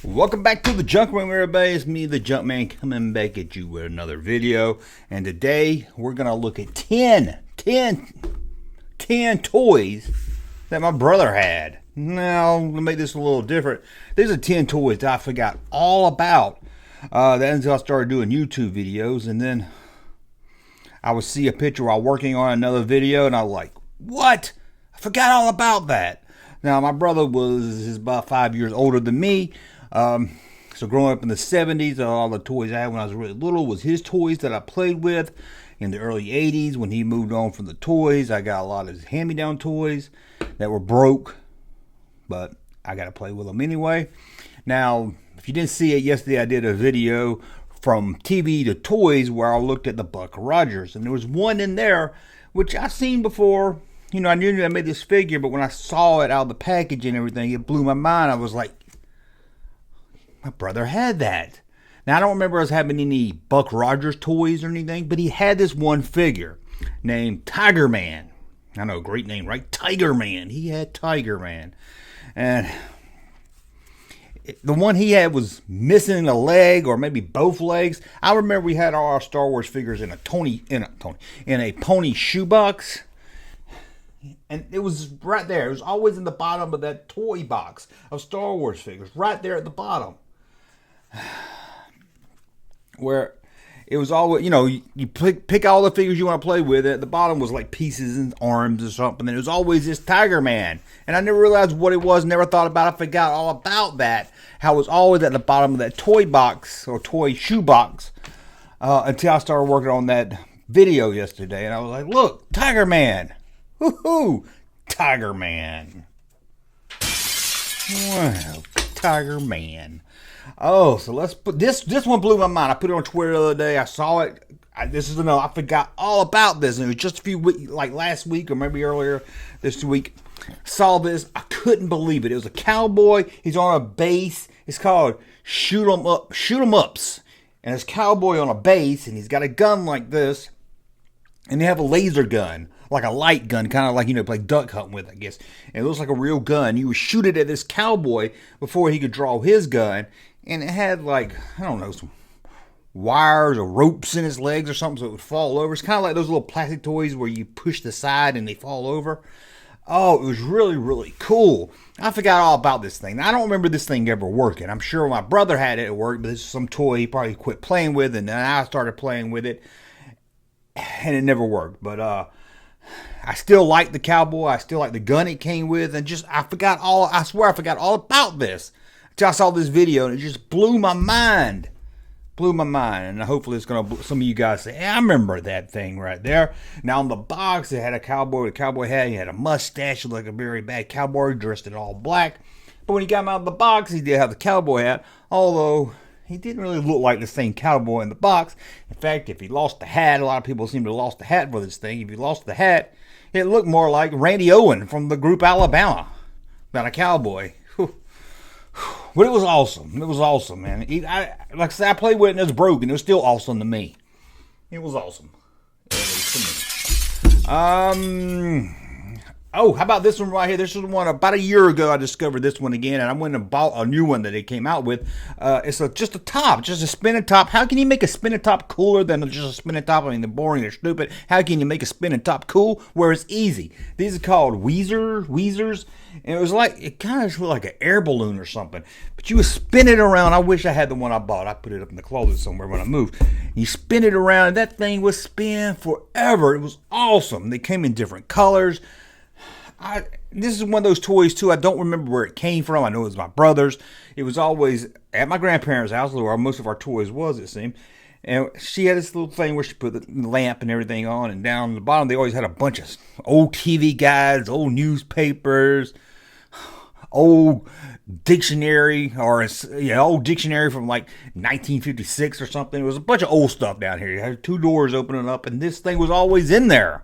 Welcome back to the Junkman, everybody. It's me, the Junkman, coming back at you with another video. And today, we're going to look at 10 toys that my brother had. Now, to make this a little different, these are 10 toys that I forgot all about. That until I started doing YouTube videos. And then I would see a picture while working on another video, and I was like, what? I forgot all about that. Now, my brother is about 5 years older than me. So growing up in the 70s, all the toys I had when I was really little was his toys that I played with. In the early 80s, when he moved on from the toys, I got a lot of his hand-me-down toys that were broke, but I got to play with them anyway. Now, if you didn't see it yesterday, I did a video from TV to toys where I looked at the Buck Rogers, and there was one in there which I've seen before. You know, I knew I made this figure, but when I saw it out of the package and everything, it blew my mind. I was like, my brother had that. Now, I don't remember us having any Buck Rogers toys or anything, but he had this one figure named Tiger Man. I know, great name, right? Tiger Man. He had Tiger Man. And the one he had was missing a leg or maybe both legs. I remember we had all our Star Wars figures in a pony shoebox. And it was right there. It was always in the bottom of that toy box of Star Wars figures, right there at the bottom. Where it was always, you know, you pick all the figures you want to play with. At the bottom was like pieces and arms or something. And it was always this Tiger Man. And I never realized what it was, never thought about it, forgot all about that. How it was always at the bottom of that toy box or toy shoe box until I started working on that video yesterday. And I was like, look, Tiger Man. Woohoo! Tiger Man. Wow, Tiger Man. Oh, so let's put this one blew my mind. I put it on Twitter the other day. I saw it. I forgot all about this. And it was just a few weeks, like last week or maybe earlier this week. Saw this. I couldn't believe it. It was a cowboy. He's on a base. It's called Shoot 'em Ups. And it's cowboy on a base, and he's got a gun like this. And they have a laser gun, like a light gun, kind of like, you know, like duck hunting with, I guess. And it looks like a real gun. You would shoot it at this cowboy before he could draw his gun. And it had, like, I don't know, some wires or ropes in his legs or something so it would fall over. It's kind of like those little plastic toys where you push the side and they fall over. Oh, it was really, really cool. I forgot all about this thing. Now, I don't remember this thing ever working. I'm sure my brother had it at work, but this is some toy he probably quit playing with, and then I started playing with it, and it never worked. But I still like the cowboy. I still like the gun it came with, and I swear I forgot all about this. I saw this video and it just blew my mind. And hopefully it's going to, some of you guys say, hey, I remember that thing right there. Now on the box, it had a cowboy with a cowboy hat. He had a mustache, looked like a very bad cowboy, dressed in all black. But when he got him out of the box, he did have the cowboy hat, although he didn't really look like the same cowboy in the box. In fact, if he lost the hat, a lot of people seem to have lost the hat for this thing. If he lost the hat, it looked more like Randy Owen from the group Alabama than a cowboy. But it was awesome. It was awesome, man. Like I said, I played with it and it was broken. It was still awesome to me. It was awesome. At least to me. Oh, how about this one right here? This is one about a year ago. I discovered this one again, and I went and bought a new one that they came out with. It's just a top, just a spinning top. How can you make a spinning top cooler than just a spinning top? I mean, they're boring, they're stupid. How can you make a spinning top cool where it's easy? These are called Weezers, and it kind of looked like an air balloon or something. But you would spin it around. I wish I had the one I bought. I put it up in the closet somewhere when I moved. You spin it around, and that thing would spin forever. It was awesome. They came in different colors. This is one of those toys too. I don't remember where it came from. I know it was my brother's. It was always at my grandparents' house, where most of our toys was, it seemed. And she had this little thing where she put the lamp and everything on, and down the bottom they always had a bunch of old TV guides, old newspapers, old dictionary, old dictionary from like 1956 or something. It was a bunch of old stuff down here. You had two doors opening up, and this thing was always in there.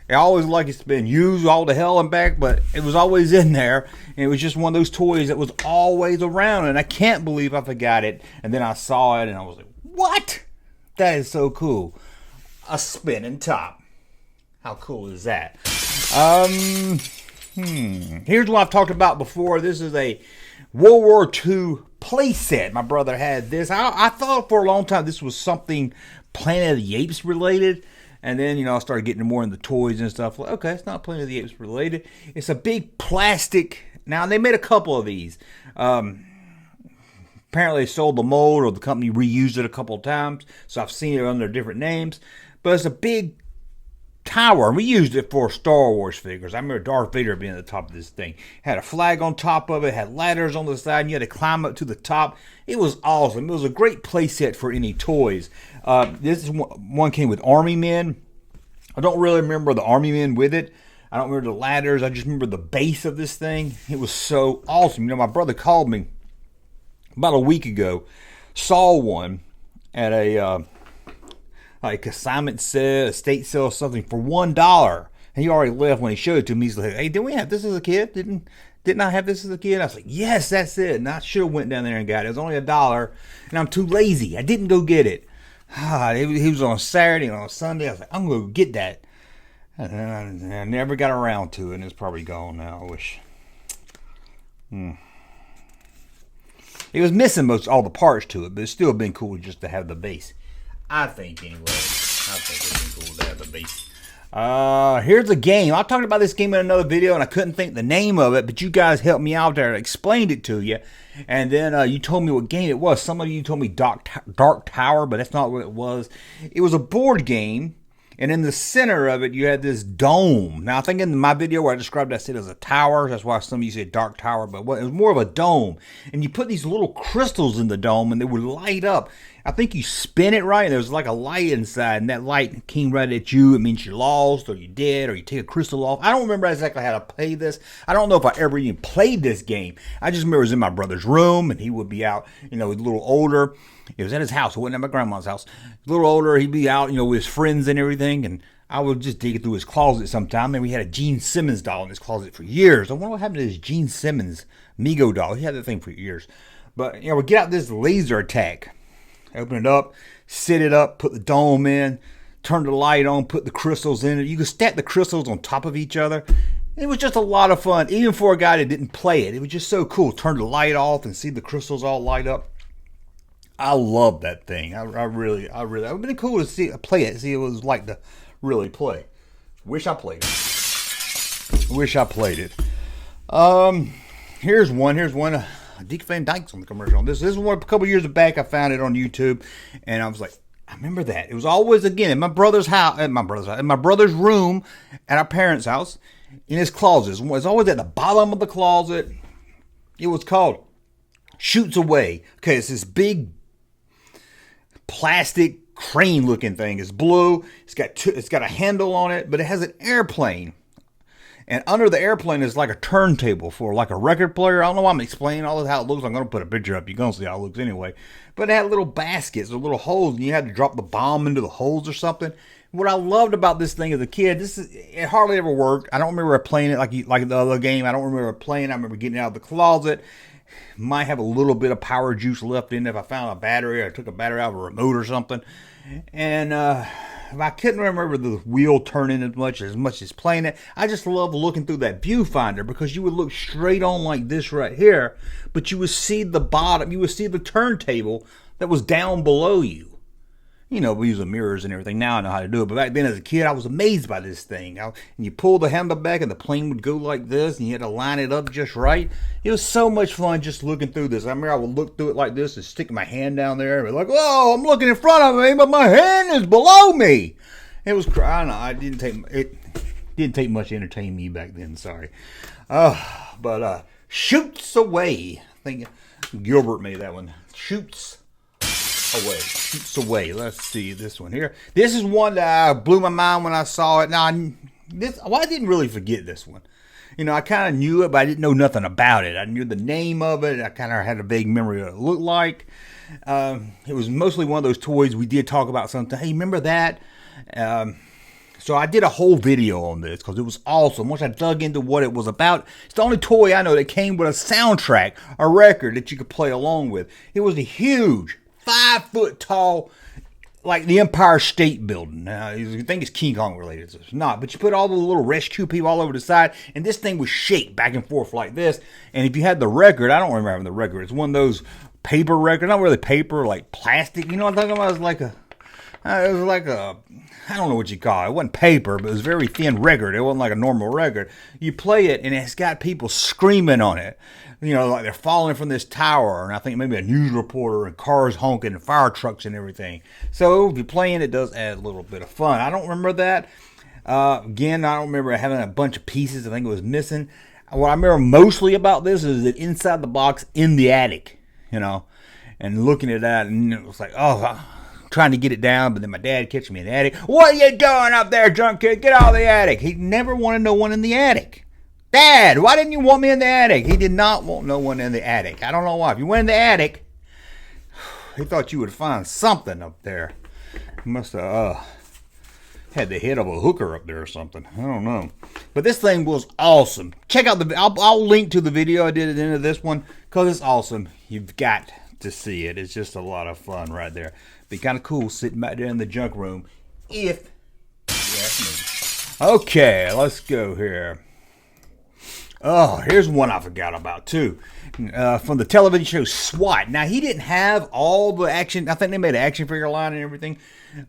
It always like it's been used all the hell and back, but it was always in there. And it was just one of those toys that was always around, and I can't believe I forgot it. And then I saw it, and I was like, what? That is so cool. A spinning top. How cool is that? Here's what I've talked about before. This is a World War II play set. My brother had this. I thought for a long time this was something Planet of the Apes related. And then, I started getting more into toys and stuff. Like, okay, it's not Planet of the Apes related. It's a big plastic. Now, they made a couple of these. Apparently, they sold the mold, or the company reused it a couple of times. So I've seen it under different names. But it's a big tower. We used it for Star Wars figures. I remember Darth Vader being at the top of this thing. It had a flag on top of it, had ladders on the side, and you had to climb up to the top. It was awesome. It was a great play set for any toys. This is one came with Army Men. I don't really remember the Army Men with it. I don't remember the ladders. I just remember the base of this thing. It was so awesome. My brother called me about a week ago, saw one at a consignment sale, estate sale or something for $1. And he already left when he showed it to me. He's like, hey, didn't we have this as a kid? Didn't I have this as a kid? I was like, yes, that's it. And I should have went down there and got it. It was only $1. And I'm too lazy. I didn't go get it. He was on Saturday and on Sunday. I was like, I'm going to go get that. And I never got around to it. And it's probably gone now. I wish. It was missing all the parts to it. But it's still been cool just to have the base. I think, anyway. I think it's been cool to have the base. Here's a game. I talked about this game in another video, and I couldn't think the name of it, but you guys helped me out there and explained it to you. And then you told me what game it was. Some of you told me Dark Tower, but that's not what it was. It was a board game, and in the center of it, you had this dome. Now, I think in my video where I described it, I said it was a tower. That's why some of you said Dark Tower, but it was more of a dome. And you put these little crystals in the dome, and they would light up. I think you spin it right, and there was like a light inside, and that light came right at you. It means you lost, or you dead, or you take a crystal off. I don't remember exactly how to play this. I don't know if I ever even played this game. I just remember it was in my brother's room, and he would be out, a little older. It was at his house. It wasn't at my grandma's house. A little older, he'd be out, with his friends and everything, and I would just dig through his closet sometime. And we had a Gene Simmons doll in his closet for years. I wonder what happened to this Gene Simmons Mego doll. He had that thing for years. But, we get out this laser attack. Open it up, set it up, put the dome in, turn the light on, put the crystals in it. You could stack the crystals on top of each other. It was just a lot of fun, even for a guy that didn't play it. It was just so cool. Turn the light off and see the crystals all light up. I love that thing. I really. It would have been cool to play it, see what it was like to really play. Wish I played it. Here's one. Dick Van Dyke's on the commercial. This is one a couple years back. I found it on YouTube, and I was like, I remember that. It was always in my brother's house, in my brother's room, at our parents' house, in his closet. It was always at the bottom of the closet. It was called Shoots Away. Okay, it's this big plastic crane-looking thing. It's blue. It's got a handle on it, but it has an airplane. And under the airplane is like a turntable for like a record player. I don't know why I'm explaining all this, how it looks. I'm going to put a picture up. You're going to see how it looks anyway. But it had little baskets or little holes, and you had to drop the bomb into the holes or something. What I loved about this thing as a kid, it hardly ever worked. I don't remember playing it like the other game. I don't remember playing. I remember getting it out of the closet. Might have a little bit of power juice left in it if I found a battery or I took a battery out of a remote or something. And I couldn't remember the wheel turning as much as playing it. I just love looking through that viewfinder because you would look straight on like this right here, but you would see the bottom. You would see the turntable that was down below you. We use the mirrors and everything. Now I know how to do it. But back then as a kid, I was amazed by this thing. And you pull the handle back and the plane would go like this, and you had to line it up just right. It was so much fun just looking through this. I remember I would look through it like this and stick my hand down there and be like, whoa, I'm looking in front of me, but my hand is below me. It was crying. It didn't take much to entertain me back then. Sorry. But Shoots Away. I think Gilbert made that one. Shoots Away. Let's see this one here. This is one that blew my mind when I saw it. Now, I didn't really forget this one. I kind of knew it, but I didn't know nothing about it. I knew the name of it. I kind of had a vague memory of what it looked like. It was mostly one of those toys we did talk about something. Hey, remember that? So I did a whole video on this because it was awesome. Once I dug into what it was about, it's the only toy I know that came with a soundtrack, a record that you could play along with. It was a huge 5-foot tall, like the Empire State Building. Now, you think it's King Kong related. It's not. But you put all the little rescue people all over the side, and this thing would shake back and forth like this. And if you had the record, I don't remember having the record. It's one of those paper record. Not really paper, like plastic. You know what I'm talking about? It was like a, I don't know what you call it. It wasn't paper, but it was a very thin record. It wasn't like a normal record. You play it, and it's got people screaming on it. You know, like they're falling from this tower, and I think maybe a news reporter and cars honking and fire trucks and everything. So if you're playing, it does add a little bit of fun. I don't remember that. Again, I don't remember having a bunch of pieces. I think it was missing. What I remember mostly about this is that inside the box in the attic, you know, and looking at that, and it was like, oh, trying to get it down, but then my dad catching me in the attic. What are you doing up there, drunk kid? Get out of the attic. He never wanted no one in the attic. Dad, why didn't you want me in the attic? He did not want no one in the attic. I don't know why. If you went in the attic, he thought you would find something up there. He must have had the head of a hooker up there or something. I don't know. But this thing was awesome. Check out I'll link to the video I did at the end of this one because it's awesome. You've got to see it. It's just a lot of fun right there. Be kind of cool sitting back there in the junk room if you ask me. Okay, let's go here. Oh, here's one I forgot about too. From the television show SWAT. Now, he didn't have all the action. I think they made an action figure line and everything.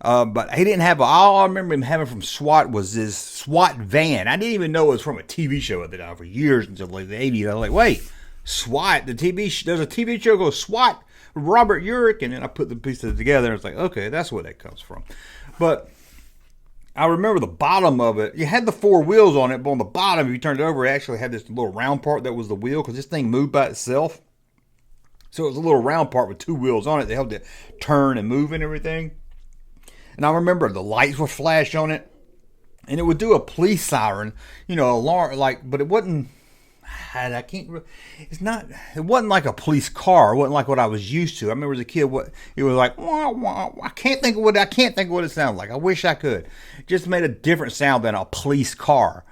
But he didn't have, all I remember him having from SWAT was this SWAT van. I didn't even know it was from a TV show at the time for years until like the 80s. I was like, wait, SWAT, there's a TV show called SWAT with Robert Urich, and then I put the pieces together and it's like, okay, that's where that comes from. But I remember the bottom of it, you had the 4 wheels on it, but on the bottom, if you turned it over, it actually had this little round part that was the wheel, because this thing moved by itself. So it was a little round part with 2 wheels on it. They helped it turn and move and everything. And I remember the lights would flash on it, and it would do a police siren, you know, alarm, like, but it wasn't, it wasn't like a police car. It wasn't like what I was used to. I remember as a kid, it was like, wah, wah. I can't think of what it sounded like. I wish I could. It just made a different sound than a police car.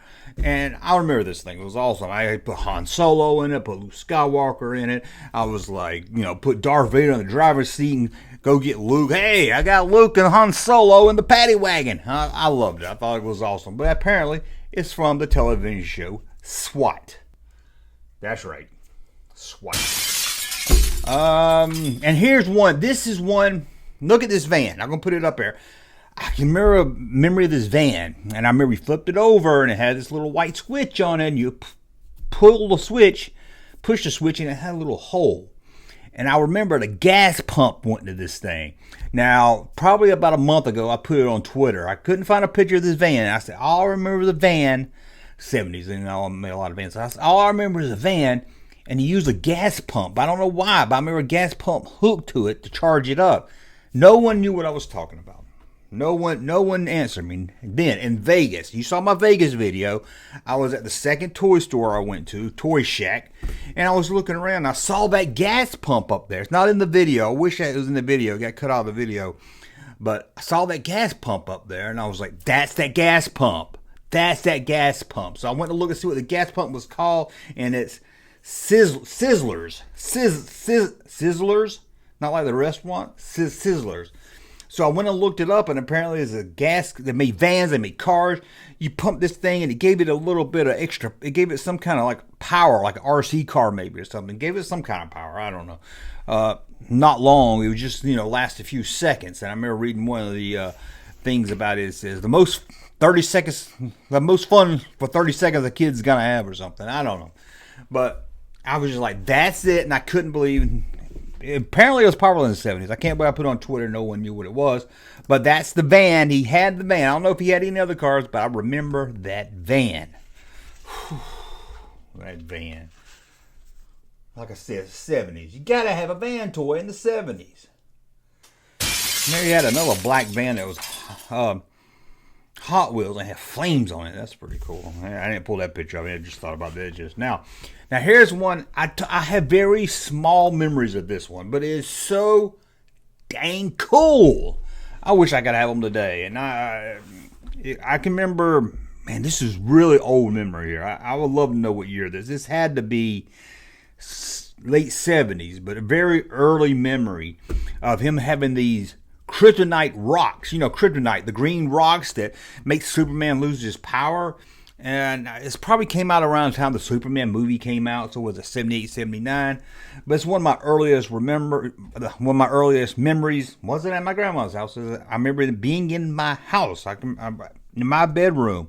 And I remember this thing. It was awesome. I put Han Solo in it, put Luke Skywalker in it. I was like, you know, put Darth Vader in the driver's seat and go get Luke. Hey, I got Luke and Han Solo in the paddy wagon. I loved it. I thought it was awesome. But apparently, it's from the television show SWAT. That's right. SWAT. And here's one. This is one. Look at this van. I'm going to put it up there. I can remember a memory of this van. And I remember you flipped it over and it had this little white switch on it. And you pull the switch, push the switch, and it had a little hole. And I remember the gas pump went into this thing. Now, probably about a month ago, I put it on Twitter. I couldn't find a picture of this van. I said, all I remember the van. 70s, and I made a lot of vans. All I remember is a van, and you used a gas pump. I don't know why, but I remember a gas pump hooked to it to charge it up. No one knew what I was talking about. No one answered me. Then in Vegas, you saw my Vegas video. I was at the second toy store I went to, Toy Shack, and I was looking around. And I saw that gas pump up there. It's not in the video. I wish it was in the video. It got cut out of the video, but I saw that gas pump up there, and I was like, "That's that gas pump." That's that gas pump. So I went to look and see what the gas pump was called, and it's Sizzlers. Sizzlers? Not like the restaurant. Sizzlers. So I went and looked it up, and apparently it's a gas. They made vans, they made cars. You pump this thing, and it gave it a little bit of extra. It gave it some kind of like power, like an RC car maybe or something. It gave it some kind of power. I don't know. Not long. It was just, you know, last a few seconds. And I remember reading one of the things about it. It says the most 30 seconds, the most fun for 30 seconds a kid's gonna have or something. I don't know. But I was just like, that's it. And I couldn't believe, apparently it was popular in the 70s. I can't believe I put it on Twitter. No one knew what it was. But that's the van. He had the van. I don't know if he had any other cars, but I remember that van. Whew, that van. Like I said, 70s. You gotta have a van toy in the 70s. There he had another black van that was Hot Wheels and had flames on it. That's pretty cool. I didn't pull that picture of it. I just thought about that just now. Now here's one. I have very small memories of this one, but it is so dang cool. I wish I could have them today. And I can remember, man, this is really old memory here. I would love to know what year this had to be late 70s, but a very early memory of him having these Kryptonite rocks. You know, Kryptonite, the green rocks that make Superman lose his power. And it's probably came out around the time the Superman movie came out, so it was a 78, 79. But it's one of my earliest memories. Wasn't at my grandma's house. I remember it being in my house, in my bedroom,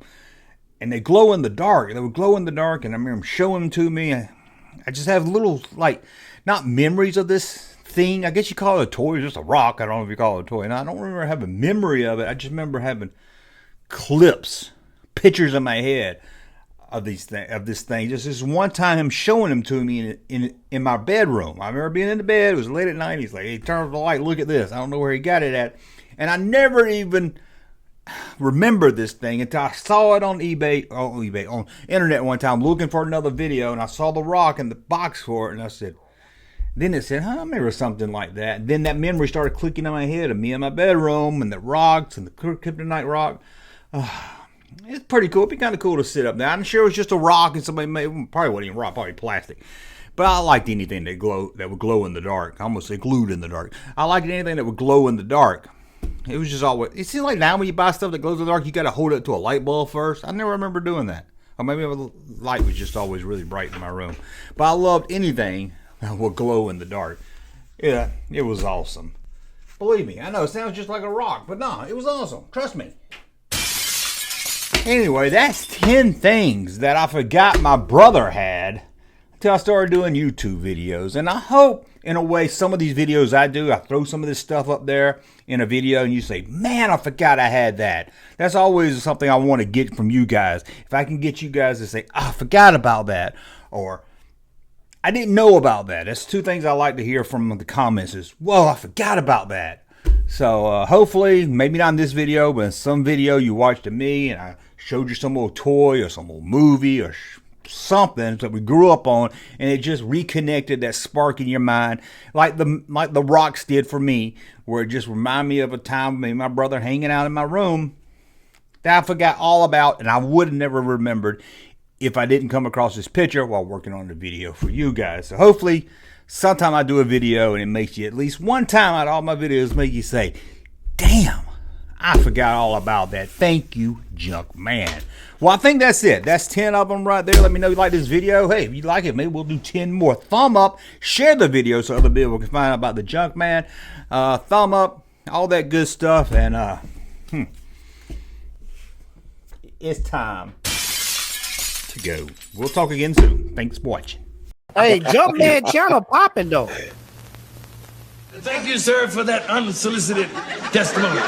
and they glow in the dark. They would glow in the dark, and I remember them showing them to me. I just have little, like, not memories of this thing. I guess you call it a toy, it's just a rock. I don't know if you call it a toy. And I don't remember having a memory of it. I just remember having clips, pictures in my head of this thing. Just this one time him showing them to me in my bedroom. I remember being in the bed. It was late at night. He's like, hey, turn off the light. Look at this. I don't know where he got it at. And I never even remembered this thing until I saw it on on internet one time, looking for another video, and I saw the rock in the box for it, and I said, then it said, I remember something like that. And then that memory started clicking in my head of me in my bedroom and the rocks and the Kryptonite rock. It's pretty cool. It'd be kind of cool to sit up there. I'm sure it was just a rock and somebody probably wasn't even rock, probably plastic. But I liked anything that would glow in the dark. I almost say glued in the dark. I liked anything that would glow in the dark. It was just always, it seems like now when you buy stuff that glows in the dark, you got to hold it to a light bulb first. I never remember doing that. Or maybe the light was just always really bright in my room. But I loved anything that would glow in the dark. Yeah, it was awesome. Believe me, I know it sounds just like a rock, but no, it was awesome. Trust me. Anyway, that's 10 things that I forgot my brother had until I started doing YouTube videos. And I hope, in a way, some of these videos I throw some of this stuff up there in a video and you say, man, I forgot I had that. That's always something I want to get from you guys. If I can get you guys to say, I forgot about that, or I didn't know about that. That's 2 things I like to hear from the comments is, whoa, I forgot about that. So hopefully, maybe not in this video, but in some video you watched of me and I showed you some old toy or some old movie or something that we grew up on, and it just reconnected that spark in your mind, like the rocks did for me, where it just reminded me of a time me and my brother hanging out in my room that I forgot all about, and I would have never remembered if I didn't come across this picture while working on the video for you guys. So hopefully sometime I do a video and it makes you, at least one time out of all my videos, make you say, damn, I forgot all about that. Thank you, Junkman. Well, I think that's it. That's 10 of them right there. Let me know if you like this video. Hey, if you like it, maybe we'll do 10 more. Thumb up. Share the video so other people can find out about the Junkman. Thumb up. All that good stuff. And it's time to go. We'll talk again soon. Thanks for watching. Hey, Junkman channel popping though. Thank you, sir, for that unsolicited testimony.